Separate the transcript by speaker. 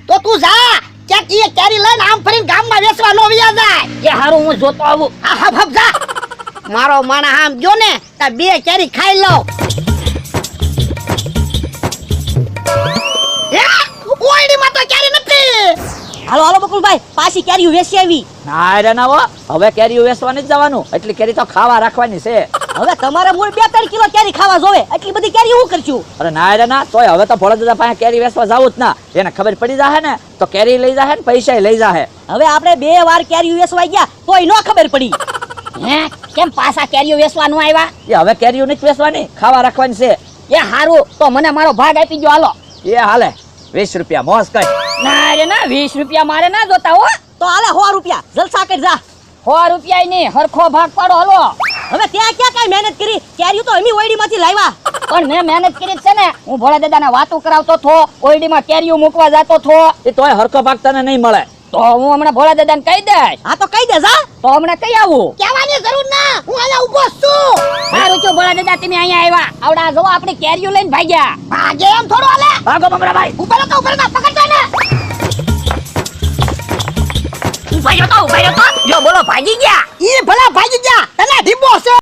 Speaker 1: તો તું જા ક્યાંક એ કેરી લઈને આમ ફરીને ગામમાં વેચવા નો વ્યા જાય.
Speaker 2: એ હારું હું જોતો આવું.
Speaker 1: આ હબ હબ જા. મારો માણા આમ જો ને તા બે કેરી ખાઈ લો. ઓયડીમાં તો કેરી નથી.
Speaker 3: હાલો હાલો બકુલભાઈ, પાછી કેરીઓ વેચી આવી.
Speaker 4: ના રે ના હો, હવે કેરીઓ વેચવાની જ જવાનું, એટલી કેરી તો ખાવા રાખવાની છે.
Speaker 3: હવે તમારે મૂળ 2-3 કિલો કેરી ખાવા જોવે, એટલી બધી કેરી હું કરશું?
Speaker 4: અરે ના રે ના, તોય હવે તો ભોળાદાદા પાસે કેરી વેચવા જાવું જ ના. એને ખબર પડી જાહે ને તો કેરી લઈ જાહે ને પૈસા લઈ જાહે.
Speaker 3: હવે આપણે 2 વાર કેરીઓ વેચવા ગયા તોય નો ખબર પડી.
Speaker 2: હે કેમ પાછા કેરીઓ વેચવાનું આવ્યા?
Speaker 4: એ હવે કેરીઓ નથી વેચવાની, ખાવા રાખવાની છે.
Speaker 2: એ હારું તો મને મારો ભાગ આપી દો હાલો.
Speaker 4: એ હાલે 20 રૂપિયા મોજ કર.
Speaker 2: ના રે ના 20 રૂપિયા મારે ના જોતા હો.
Speaker 3: તો હાલે 100 રૂપિયા જલસા કરી જા.
Speaker 2: 100 રૂપિયા નહીં, હરખો ભાગ પાડો હાલો.
Speaker 3: હવે ત્યાં ક્યાં કઈ મહેનત કરી, કેરીઓ તો અમી ઓયડીમાંથી લાવ્યા.
Speaker 2: પણ મેં મહેનત કરી છે ને, હું ભોળા દાદાને વાતો કરાવતો થો, ઓયડીમાં કેરીઓ મૂકવા જતો થો.
Speaker 4: એ તોય હરખો ભાગ તને નહીં મળે.
Speaker 2: તો હું હમણાં ભોળા દાદાને કહી દઈશ.
Speaker 3: હા તો કહી દે જા.
Speaker 2: તો હમણાં કઈ આવું?
Speaker 1: કહેવાની જરૂર ના, હું અહીંયા ઊભો છું.
Speaker 2: સારું છું ભોળા દાદા, તમે અહીંયા આવ્યા. આવડા જો આપણે કેરીઓ લઈને ભાગ્યા.
Speaker 1: ભાગે એમ થોડો હાલે.
Speaker 4: ભાગો મમરાભાઈ.
Speaker 1: ઉપર તો પકડતા ને.
Speaker 2: ઉભા રહ્યો તો જો બોલો ભાગી ગયા.
Speaker 1: ઈ ભલા ભાગી ગયા, તને ઢીબો છે.